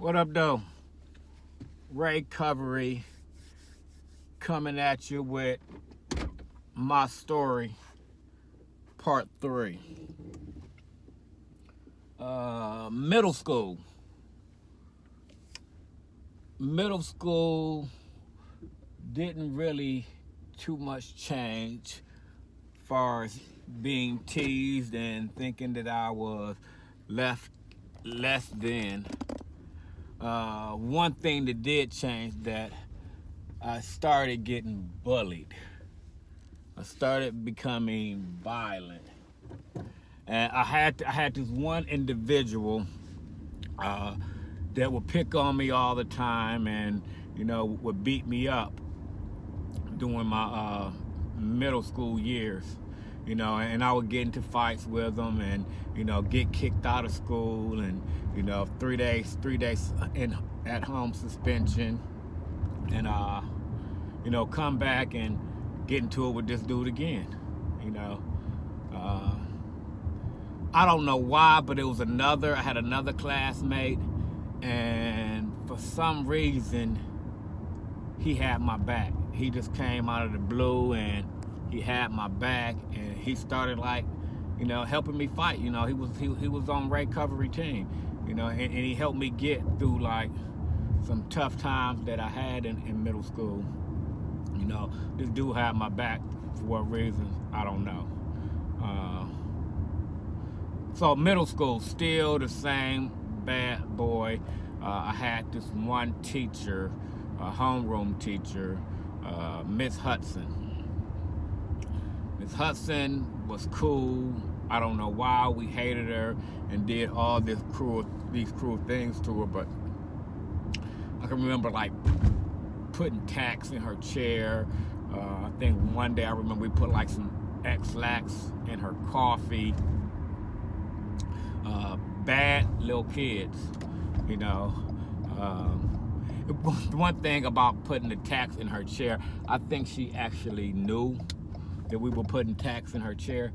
What up, though? Ray Covery coming at you with my story, part 3. Middle school. Middle school didn't really too much change as far as being teased and thinking that I was less than. One thing that did change that I started getting bullied. I started becoming violent, and I had this one individual that would pick on me all the time, and would beat me up during my middle school years. And I would get into fights with them, and get kicked out of school, and 3 days at home suspension, and come back and get into it with this dude again. I don't know why, but I had another classmate, and for some reason he had my back. He just came out of the blue and he had my back, and he started helping me fight. He was on Ray Covery team, and he helped me get through some tough times that I had in middle school. This dude had my back for what reason, I don't know. So middle school, still the same bad boy. I had this one teacher, a homeroom teacher, Miss Hudson. Miss Hudson was cool. I don't know why we hated her and did all these cruel things to her, but I can remember putting tacks in her chair. I think one day I remember we put some X-Lax in her coffee. Bad little kids, One thing about putting the tacks in her chair, I think she actually knew that we were putting tacks in her chair,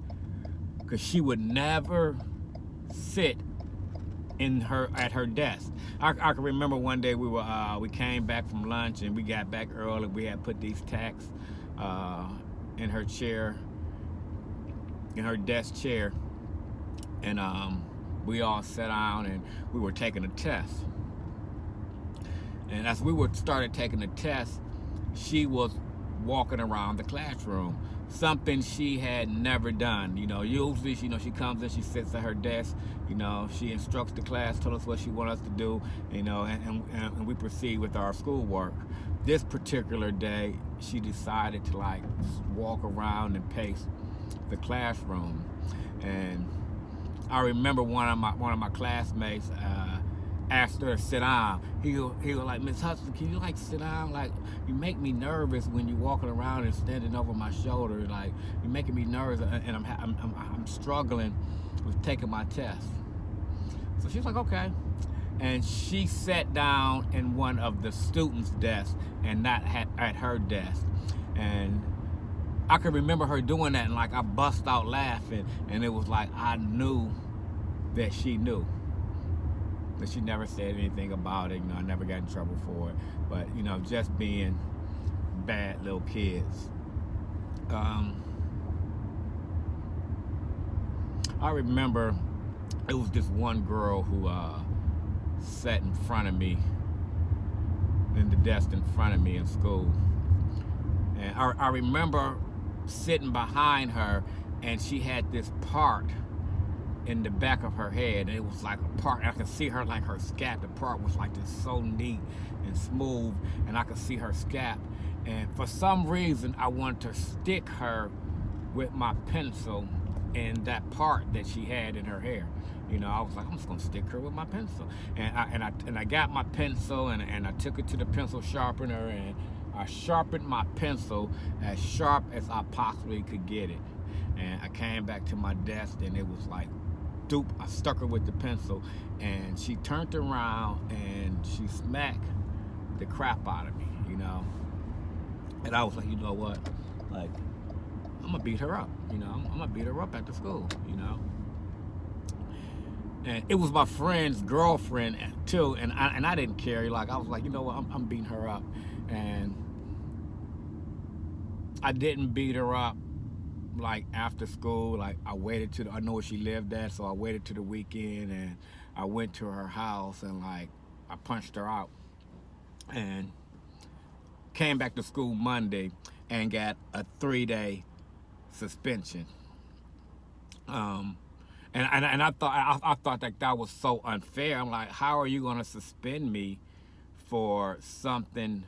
because she would never sit at her desk. I can remember one day we came back from lunch and we got back early. We had put these tacks in her chair, in her desk chair, and we all sat down and we were taking a test. And as we started taking the test, she was walking around the classroom, something she had never done. Usually, she comes in, she sits at her desk, she instructs the class, tells us what she wants us to do, and we proceed with our schoolwork. This particular day, she decided to walk around and pace the classroom. And I remember one of my classmates asked her to sit down. He was like, "Miss Hudson, can you sit down? You make me nervous when you're walking around and standing over my shoulder. You're making me nervous, and I'm struggling with taking my test." So she's like, "Okay," and she sat down in one of the students' desks and not at her desk. And I can remember her doing that, and I bust out laughing, and it was I knew that she knew. But she never said anything about it. I never got in trouble for it. But, just being bad little kids. I remember it was this one girl who sat in front of me, in the desk in front of me in school. And I remember sitting behind her, and she had this part in the back of her head, and it was a part, I could see her her scalp. The part was just so neat and smooth, and I could see her scalp. And for some reason, I wanted to stick her with my pencil in that part that she had in her hair. I was I'm just gonna stick her with my pencil. And I got my pencil, and I took it to the pencil sharpener, and I sharpened my pencil as sharp as I possibly could get it. And I came back to my desk, and it was doop. I stuck her with the pencil, and she turned around and she smacked the crap out of me, And I was like, you know what? I'm gonna beat her up, I'm gonna beat her up at the school, And it was my friend's girlfriend too, and I didn't care. Like I was like, you know what, I'm beating her up, and I didn't beat her up like after school. Like I waited to I know where she lived at, so I waited to the weekend, and I went to her house, and like I punched her out, and came back to school Monday, and got a 3-day suspension. Um, and I thought that was so unfair. I'm like, how are you gonna suspend me for something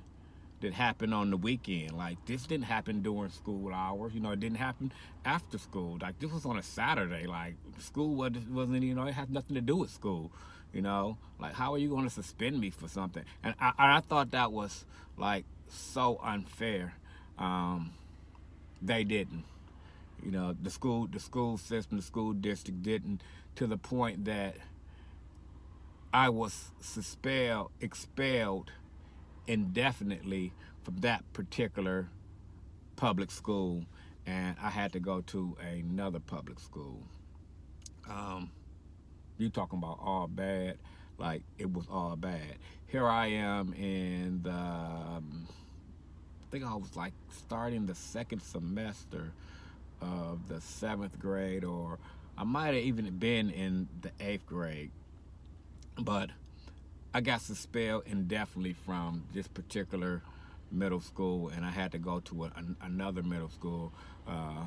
that happened on the weekend? Like this didn't happen during school hours. You know, it didn't happen after school. Like this was on a Saturday. Like school wasn't you know, it had nothing to do with school. You know, like how are you going to suspend me for something? And I thought that was like so unfair. Um, they didn't. You know, the school system, the school district didn't, to the point that I was expelled indefinitely from that particular public school, and I had to go to another public school. Um, you talking about all bad? Like it was all bad. Here I am in the, I think I was like starting the second semester of the 7th grade, or I might have even been in the 8th grade, but I got expelled indefinitely from this particular middle school, and I had to go to another middle school. Uh,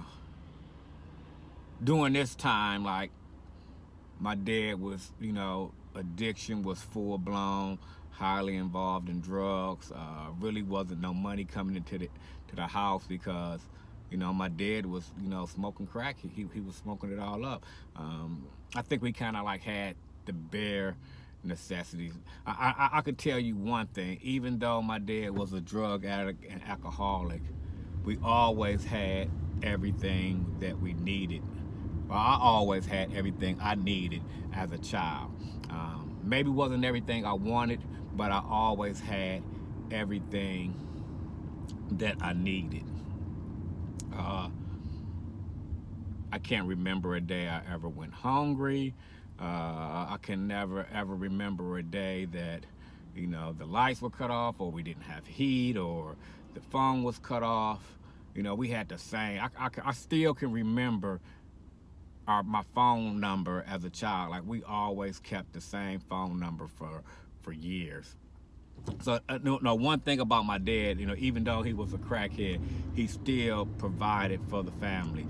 During this time, like my dad was, you know, addiction was full blown, highly involved in drugs. Really wasn't no money coming into the house because, you know, my dad was, you know, smoking crack. He was smoking it all up. I think we kind of like had the bare necessities. I could tell you one thing. Even though my dad was a drug addict and alcoholic, we always had everything that we needed. Well, I always had everything I needed as a child. Maybe wasn't everything I wanted, but I always had everything that I needed. Uh, I can't remember a day I ever went hungry. I can never ever remember a day that, you know, the lights were cut off, or we didn't have heat, or the phone was cut off. You know, we had the same. I still can remember my phone number as a child. Like we always kept the same phone number for years. So no, one thing about my dad, you know, even though he was a crackhead, he still provided for the family.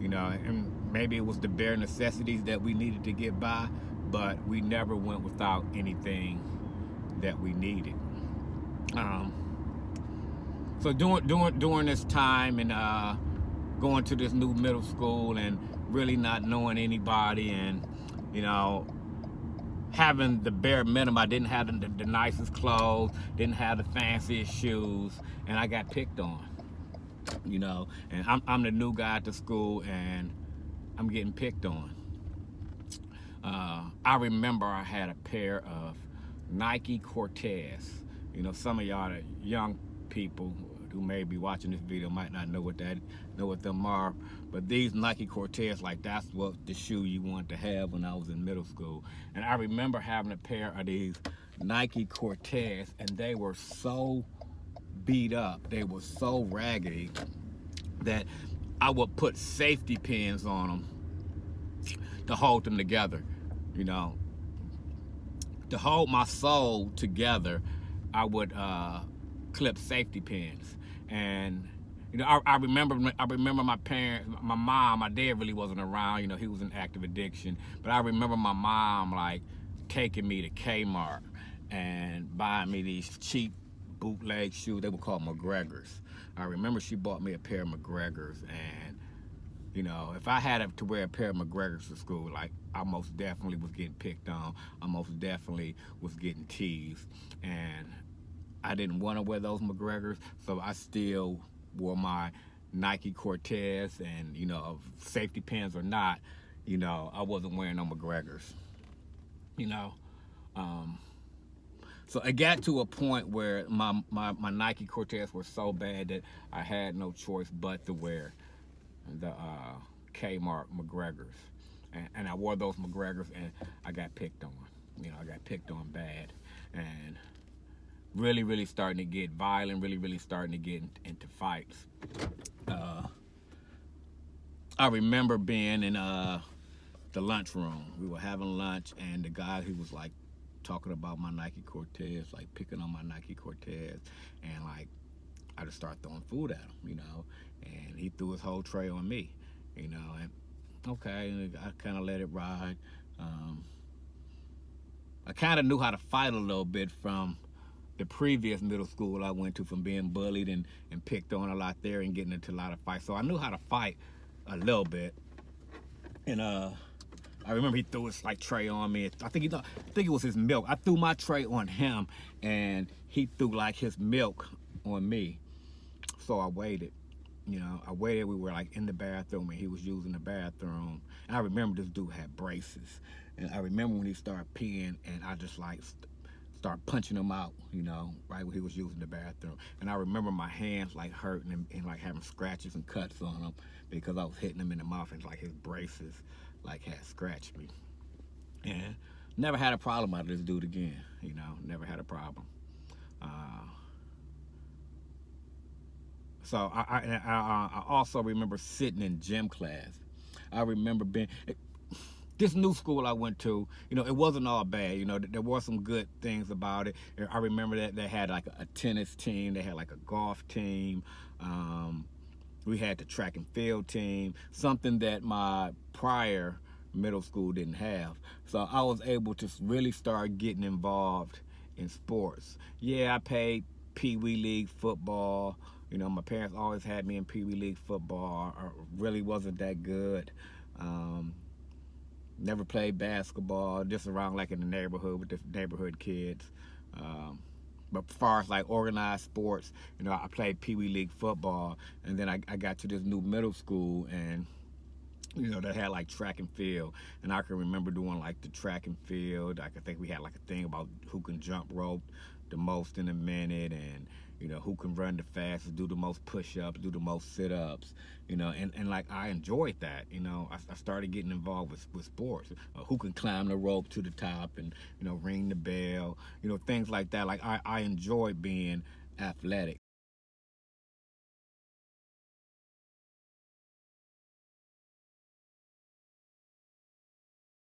You know, and maybe it was the bare necessities that we needed to get by, but we never went without anything that we needed. Um, so during this time, and going to this new middle school, and really not knowing anybody, and you know, having the bare minimum. I didn't have the nicest clothes, didn't have the fanciest shoes, and I got picked on. You know, and I'm the new guy at the school, and I'm getting picked on. I remember I had a pair of Nike Cortez. You know, some of y'all, the young people who may be watching this video, might not know what them are. But these Nike Cortez, like that's what the shoe you want to have when I was in middle school. And I remember having a pair of these Nike Cortez, and they were so beat up, they were so raggedy, that I would put safety pins on them to hold them together. You know, to hold my soul together, I would clip safety pins. And you know, I remember my parents, my mom, my dad really wasn't around. You know, he was in active addiction. But I remember my mom like taking me to Kmart and buying me these cheap bootleg shoes. They were called McGregor's. I remember she bought me a pair of McGregor's, and you know, if I had to wear a pair of McGregor's to school, like I most definitely was getting picked on. I most definitely was getting teased, and I didn't want to wear those McGregor's, so I still wore my Nike Cortez, and you know, safety pins or not, you know, I wasn't wearing no McGregor's. You know, so it got to a point where my Nike Cortez were so bad that I had no choice but to wear the Kmart McGregor's. and I wore those McGregors, and I got picked on. I got picked on bad, and really, really starting to get violent. Really, really starting to get into fights. Uh, I remember being in the lunchroom. We were having lunch, and the guy who was like talking about my Nike Cortez, like picking on my Nike Cortez, and like I just started throwing food at him, and he threw his whole tray on me, and okay, I kind of let it ride. Um, I kind of knew how to fight a little bit from the previous middle school I went to, from being bullied and picked on a lot there and getting into a lot of fights. So I knew how to fight a little bit. And I remember he threw his like tray on me. I think it was his milk. I threw my tray on him, and he threw like his milk on me. So I waited. I waited. We were like in the bathroom, and he was using the bathroom. And I remember this dude had braces. And I remember when he started peeing, and I just like start punching him out, right when he was using the bathroom. And I remember my hands like hurting and like having scratches and cuts on him because I was hitting him in the mouth, and like his braces like had scratched me. And never had a problem out of this dude again, never had a problem. So I also remember sitting in gym class. I remember being this new school I went to, it wasn't all bad. There were some good things about it. I remember that they had like a tennis team. They had like a golf team. We had the track and field team, something that my prior middle school didn't have. So I was able to really start getting involved in sports. Yeah, I played Pee Wee League football. My parents always had me in Pee Wee League football. I really wasn't that good. Never played basketball, just around like in the neighborhood with the neighborhood kids. But as far as like organized sports, I played Pee Wee League football, and then I got to this new middle school, and that had like track and field, and I can remember doing like the track and field. I think we had like a thing about who can jump rope the most in a minute, and who can run the fastest, do the most push-ups, do the most sit-ups, and like I enjoyed that. I started getting involved with sports. Who can climb the rope to the top and ring the bell, things like that. Like I enjoyed being athletic.